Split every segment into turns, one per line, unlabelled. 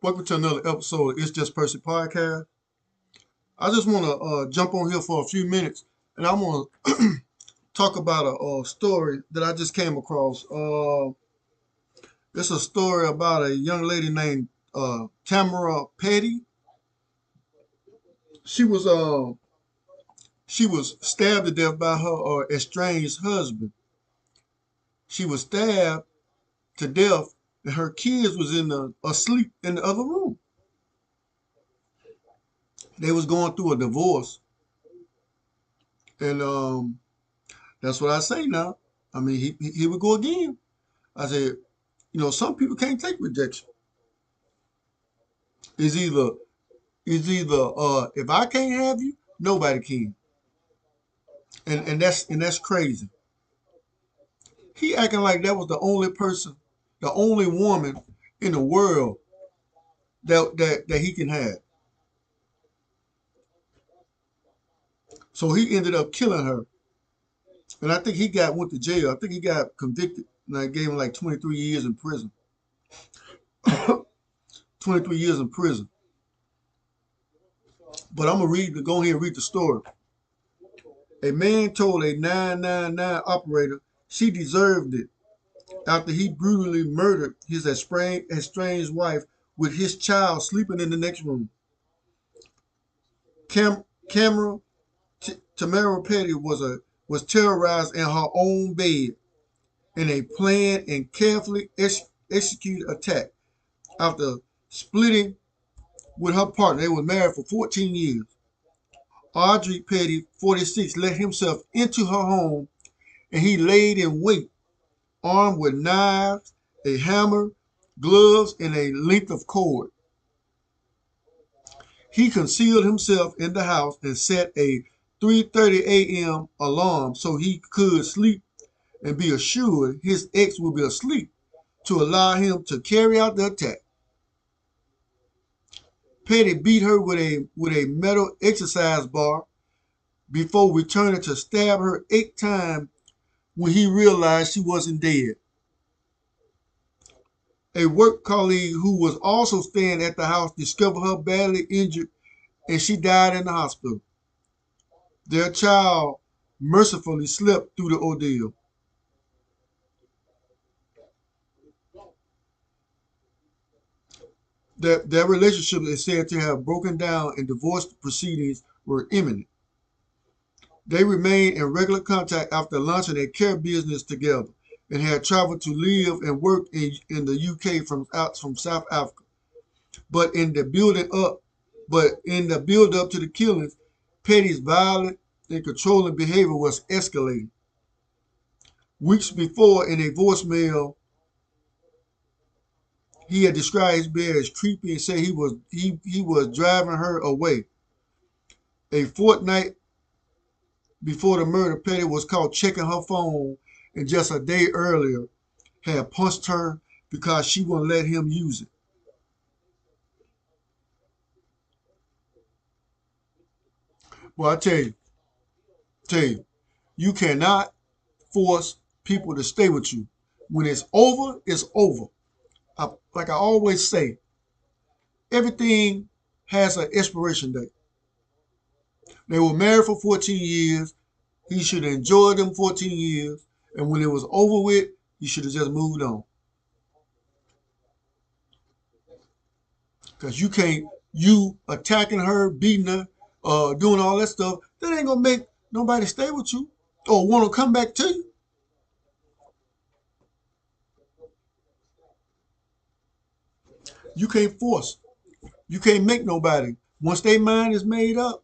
Welcome to another episode of It's Just Percy Podcast. I just want to jump on here for a few minutes, and I want to talk about a story that I just came across. It's a story about a young lady named Tamara Padi. She was uh, she was stabbed to death by her estranged husband. She was stabbed to death, and her kids was asleep in the other room. They was going through a divorce, and that's what I say now. I mean, he would go again. I said, some people can't take rejection. It's either if I can't have you, nobody can. And that's crazy. He acting like that was the only person, the only woman in the world that he can have. So he ended up killing her. And I think went to jail. I think he got convicted and I gave him like 23 years in prison. 23 years in prison. But I'm gonna go ahead and read the story. A man told a 999 operator she deserved it after he brutally murdered his estranged wife with his child sleeping in the next room. Camera Tamara Padi was terrorized in her own bed in a planned and carefully executed attack after splitting with her partner. They were married for 14 years. Audrey Petty, 46, let himself into her home and he laid in wait, armed with knives, a hammer, gloves, and a length of cord. He concealed himself in the house and set a 3:30 a.m. alarm so he could sleep and be assured his ex would be asleep to allow him to carry out the attack. Petty beat her with a metal exercise bar before returning to stab her 8 times when he realized she wasn't dead. A work colleague who was also staying at the house discovered her badly injured and she died in the hospital. Their child mercifully slept through the ordeal. Their relationship is said to have broken down and divorce proceedings were imminent. They remained in regular contact after launching a care business together and had traveled to live and work in the UK from South Africa. But in the build up to the killings, Petty's violent and controlling behavior was escalating. Weeks before, in a voicemail, he had described his behavior as creepy and said he was driving her away. A fortnight before the murder, Petty was caught checking her phone, and just a day earlier had punched her because she wouldn't let him use it. Well, I tell you, you cannot force people to stay with you. When it's over, it's over. Like I always say, everything has an expiration date. They were married for 14 years. He should have enjoyed them 14 years. And when it was over with, he should have just moved on. Because you attacking her, beating her, doing all that stuff, that ain't going to make nobody stay with you or want to come back to you. You can't force. You can't make nobody. Once their mind is made up,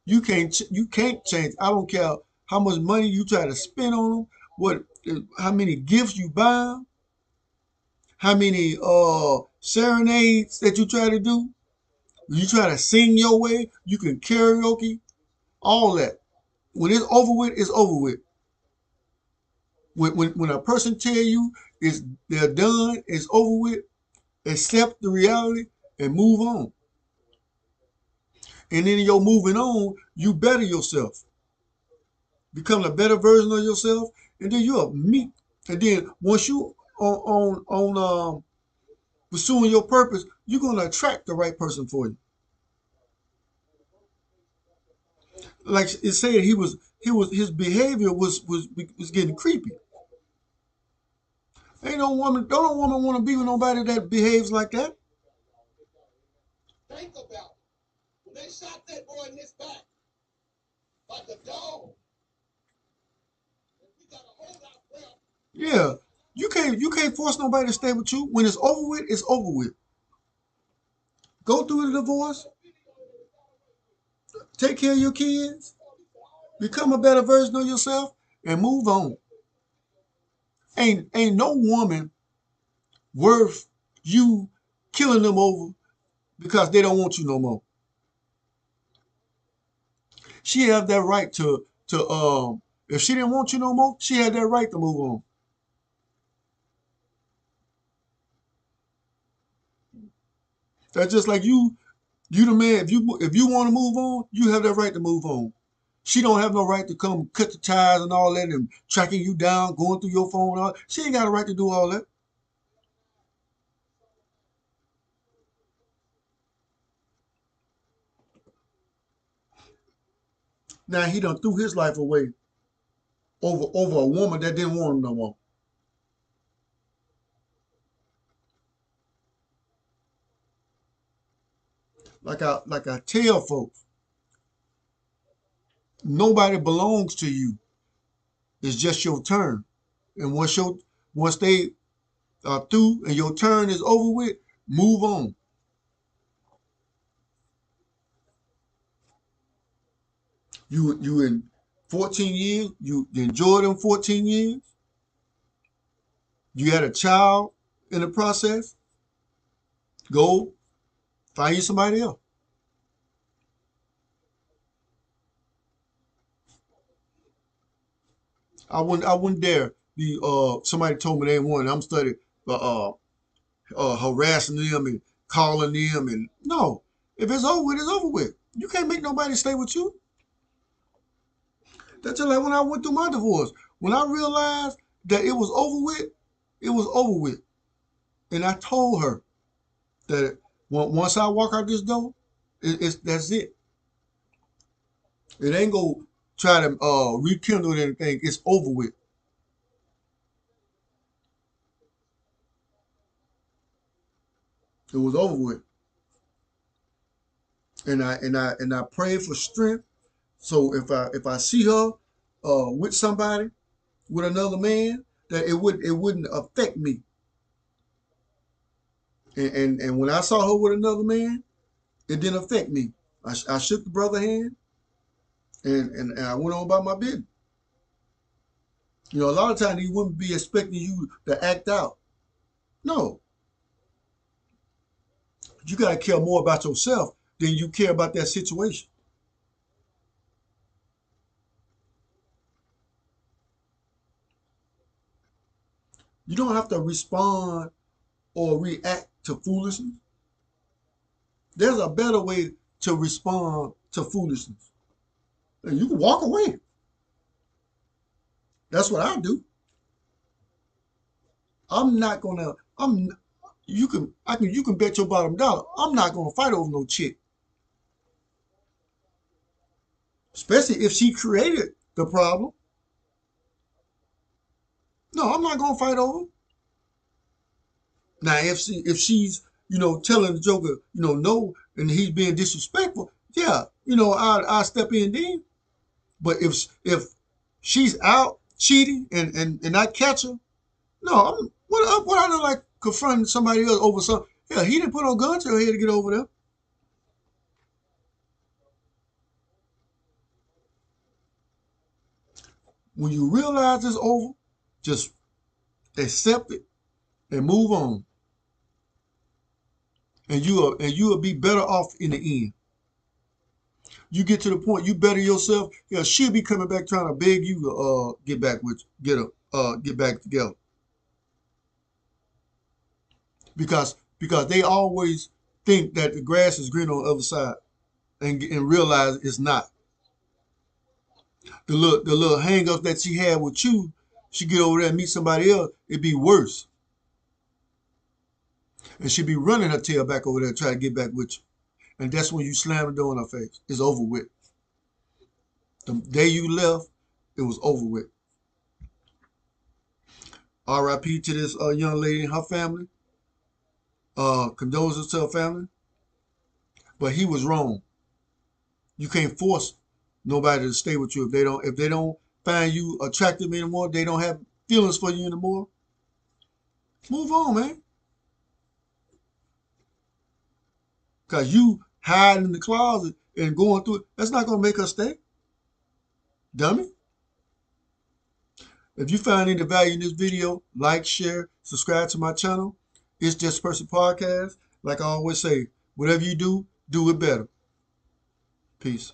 you can't change. I don't care how much money you try to spend on them, how many gifts you buy them, how many serenades that you try to do. You try to sing your way, you can karaoke, all that. When it's over with, it's over with. When a person tell you they're done, it's over with, accept the reality and move on. And in your moving on, you better yourself. Become a better version of yourself, and then you'll And then once you on pursuing your purpose, you're gonna attract the right person for you. Like it said, his behavior was getting creepy. Ain't no woman, don't no woman want to be with nobody that behaves like that. Think about it. When they shot that boy in his back like a dog, we gotta hold our breath. Yeah, you can't force nobody to stay with you. When it's over with, it's over with. Go through the divorce, take care of your kids, become a better version of yourself, and move on. Ain't no woman worth you killing them over because they don't want you no more. She have that right to if she didn't want you no more, she had that right to move on. That's just like you the man. If you want to move on, you have that right to move on. She don't have no right to come cut the ties and all that and tracking you down, going through your phone. And all. She ain't got a right to do all that. Now he done threw his life away over a woman that didn't want him no more. Like I tell folks, nobody belongs to you. It's just your turn. And once they are through and your turn is over with, move on. You in 14 years, you enjoyed them 14 years. You had a child in the process. Go find you somebody else. I wouldn't dare be somebody told me they wanted. I'm studying harassing them and calling them and no. If it's over with, it's over with. You can't make nobody stay with you. That's just like when I went through my divorce. When I realized that it was over with, it was over with. And I told her that once I walk out this door, that's it. It ain't gonna try to rekindle anything. It's over with. It was over with. And I pray for strength. So if I see her with somebody, with another man, that it wouldn't affect me. And when I saw her with another man, it didn't affect me. I shook the brother hand and I went on about my business. A lot of times he wouldn't be expecting you to act out. No, you gotta care more about yourself than you care about that situation. You don't have to respond or react to foolishness. There's a better way to respond to foolishness. And you can walk away. That's what I do. I'm not gonna. I'm. You can. I can. You can bet your bottom dollar. I'm not gonna fight over no chick, especially if she created the problem. No, I'm not gonna fight over. Now, if she's telling the joker no, and he's being disrespectful, yeah, I step in then. But if she's out cheating and I catch her, no, what I look like confronting somebody else over something. Yeah, he didn't put no gun to her head to get over there. When you realize it's over, just accept it and move on, and you will be better off in the end. You get to the point you better yourself. Yeah, she'll be coming back trying to beg you to get back with get back together because they always think that the grass is green on the other side and realize it's not. The little hang ups that she had with you, she get over there and meet somebody else, it'd be worse. And she be running her tail back over there trying to get back with you. And that's when you slam the door in her face. It's over with. The day you left, it was over with. R.I.P. to this young lady and her family. Condolences to her family. But he was wrong. You can't force nobody to stay with you if they don't find you attractive anymore. They don't have feelings for you anymore. Move on, man. Cause you hiding in the closet and going through it. That's not gonna make her stay, dummy. If you find any value in this video, like, share, subscribe to my channel. It's Just Person Podcast. Like I always say, whatever you do, do it better. Peace.